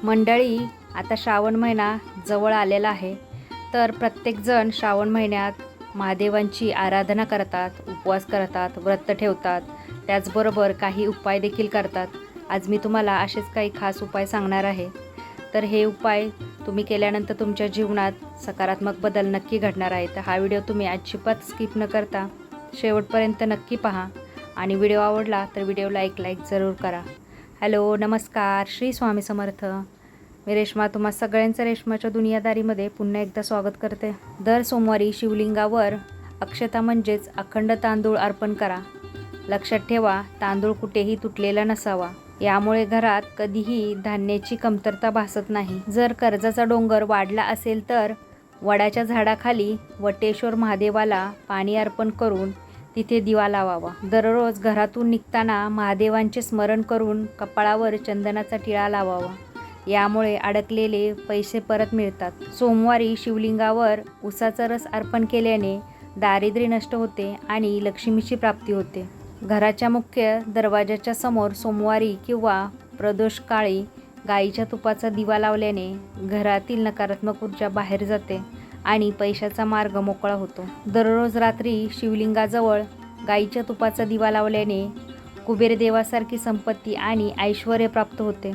मंडळी, आता श्रावण महिना जवळ आलेला आहे, तर प्रत्येकजण श्रावण महिन्यात महादेवांची आराधना करतात, उपवास करतात, व्रत ठेवतात, त्याचबरोबर काही उपाय देखील करतात। आज मी तुम्हाला असेच काही खास उपाय सांगणार आहे। तर हे उपाय तुम्ही केल्यानंतर तुमच्या जीवनात सकारात्मक बदल नक्की घडणार आहे। तर हा व्हिडिओ तुम्ही अजिबात स्किप न करता शेवटपर्यंत नक्की पहा आणि व्हिडिओ आवडला तर व्हिडिओला एक लाईक जरूर करा। हॅलो, नमस्कार, श्री स्वामी समर्थ। मी रेश्मा तुम्हा सगळ्यांचं रेश्माच्या दुनियादारीमध्ये पुन्हा एकदा स्वागत करते। दर सोमवारी शिवलिंगावर अक्षता म्हणजेच अखंड तांदूळ अर्पण करा। लक्षात ठेवा, तांदूळ कुठेही तुटलेला नसावा, यामुळे घरात कधीही धान्याची कमतरता भासत नाही। जर कर्जाचा डोंगर वाढला असेल तर वडाच्या झाडाखाली वटेश्वर महादेवाला पाणी अर्पण करून तिथे दिवा लावावा। दररोज घरातून निघताना महादेवांचे स्मरण करून कपाळावर चंदनाचा टिळा लावावा, यामुळे अडकलेले पैसे परत मिळतात। सोमवारी शिवलिंगावर उसाचा रस अर्पण केल्याने दारिद्र्य नष्ट होते आणि लक्ष्मीची प्राप्ती होते। घराच्या मुख्य दरवाजाच्या समोर सोमवारी किंवा प्रदोष काळी गाईच्या तुपाचा दिवा लावल्याने घरातील नकारात्मक ऊर्जा बाहेर जाते आणि पैशाचा मार्ग मोकळा होतो। दररोज रात्री शिवलिंगाजवळ गाईच्या तुपाचा दिवा लावल्याने कुबेर देवासारखी संपत्ती आणि ऐश्वर्य प्राप्त होते,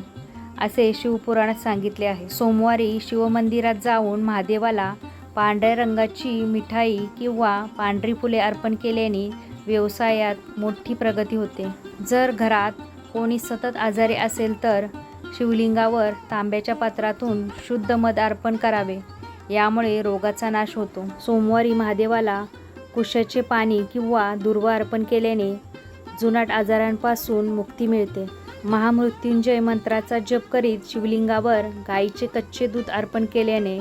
असे शिवपुराणात सांगितले आहे। सोमवारी शिवमंदिरात जाऊन महादेवाला पांढऱ्या रंगाची मिठाई किंवा पांढरी फुले अर्पण केल्याने व्यवसायात मोठी प्रगती होते। जर घरात कोणी सतत आजारी असेल तर शिवलिंगावर तांब्याच्या पात्रातून शुद्ध मध अर्पण करावे, यामुळे रोगाचा नाश होतो। सोमवारी महादेवाला कुशाचे पाणी किंवा दुर्वा अर्पण केल्याने जुनाट आजारांपासून मुक्ती मिळते। महामृत्युंजय मंत्राचा जप करीत शिवलिंगावर गाईचे कच्चे दूध अर्पण केल्याने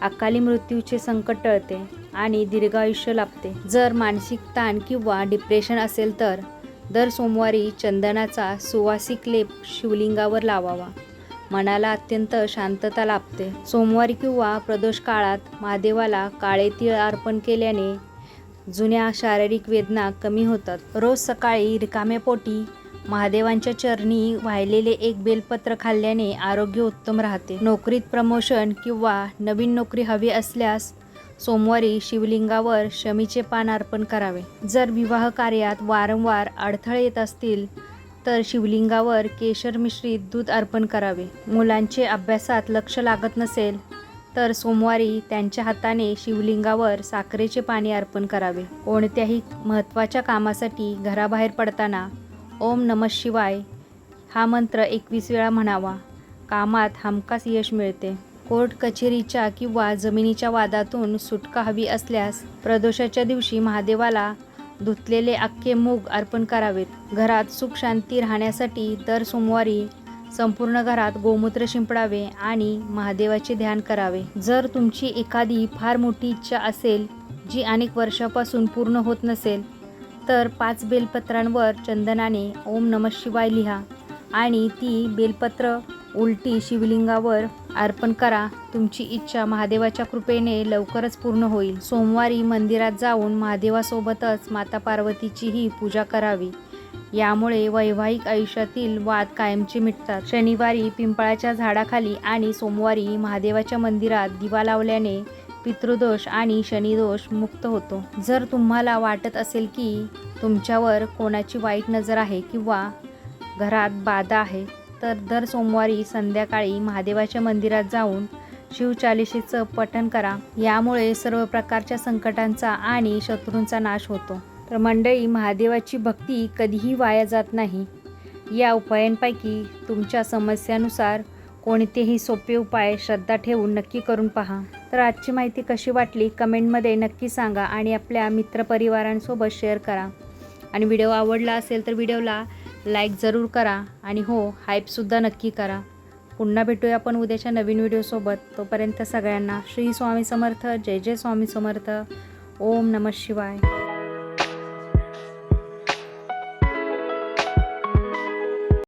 अकाली मृत्यूचे संकट टळते आणि दीर्घायुष्य लाभते। जर मानसिक ताण किंवा डिप्रेशन असेल तर दर सोमवारी चंदनाचा सुवासिक लेप शिवलिंगावर लावावा, मनाला अत्यंत शांतता लाभते। सोमवारी किंवा प्रदोष काळात महादेवाला काळे तीळ अर्पण केल्याने जुन्या शारीरिक वेदना कमी होतात। रोज सकाळी रिकाम्या पोटी महादेवांच्या चरणी वाहिलेले एक बेलपत्र खाल्ल्याने आरोग्य उत्तम राहते। नोकरीत प्रमोशन किंवा नवीन नोकरी हवी असल्यास सोमवारी शिवलिंगावर शमीचे पान अर्पण करावे। जर विवाह कार्यात वारंवार अडथळे येत असतील तर शिवलिंगावर केशर मिश्रित दूध अर्पण करावे। मुलांचे अभ्यासात लक्ष लागत नसेल तर सोमवारी त्यांच्या हाताने शिवलिंगावर साखरेचे पाणी अर्पण करावे। कोणत्याही महत्त्वाच्या कामासाठी घराबाहेर पडताना ओम नमः शिवाय हा मंत्र 21 वेळा म्हणावा, कामात हमखास यश मिळते। कोर्ट कचेरीच्या किंवा जमिनीच्या वादातून सुटका हवी असल्यास प्रदोषाच्या दिवशी महादेवाला धुतलेले अख्खे मूग अर्पण करावेत। घरात सुख शांती राहण्यासाठी दर सोमवारी संपूर्ण घरात गोमूत्र शिंपडावे आणि महादेवाचे ध्यान करावे। जर तुमची एखादी फार मोठी इच्छा असेल जी अनेक वर्षापासून पूर्ण होत नसेल तर 5 बेलपत्रांवर चंदनाने ओम नमः शिवाय लिहा आणि ती बेलपत्र उलटी शिवलिंगावर अर्पण करा। तुमची इच्छा महादेवाच्या कृपेने लवकरच पूर्ण होईल। सोमवारी मंदिरात जाऊन महादेवासोबतच माता पार्वतीचीही पूजा करावी, यामुळे वैवाहिक आयुष्यातील वाद कायमचे मिटतात। शनिवारी पिंपळाच्या झाडाखाली आणि सोमवारी महादेवाच्या मंदिरात दिवा लावल्याने पितृदोष आणि शनिदोष मुक्त होतो। जर तुम्हाला वाटत असेल की तुमच्यावर कोणाची वाईट नजर आहे किंवा घरात बाधा आहे तर दर सोमवारी संध्याकाळी महादेवाच्या मंदिरात जाऊन शिवचालीसेचं पठण करा, यामुळे सर्व प्रकारच्या संकटांचा आणि शत्रूंचा नाश होतो। तर मंडळी, महादेवाची भक्ती कधीही वाया जात नाही। या उपायांपैकी तुमच्या समस्यानुसार कोणतेही सोपे उपाय श्रद्धा ठेवून नक्की करून पहा। तर आजची माहिती कशी वाटली कमेंटमध्ये नक्की सांगा आणि आपल्या मित्रपरिवारांसोबत शेअर करा आणि व्हिडिओ आवडला असेल तर व्हिडिओला लाईक जरूर करा आणि हो, हाईपसुद्धा नक्की करा। पुन्हा भेटूया आपण उद्याच्या नवीन व्हिडिओसोबत। तोपर्यंत सगळ्यांना श्री स्वामी समर्थ, जय जय स्वामी समर्थ, ओम नमः शिवाय।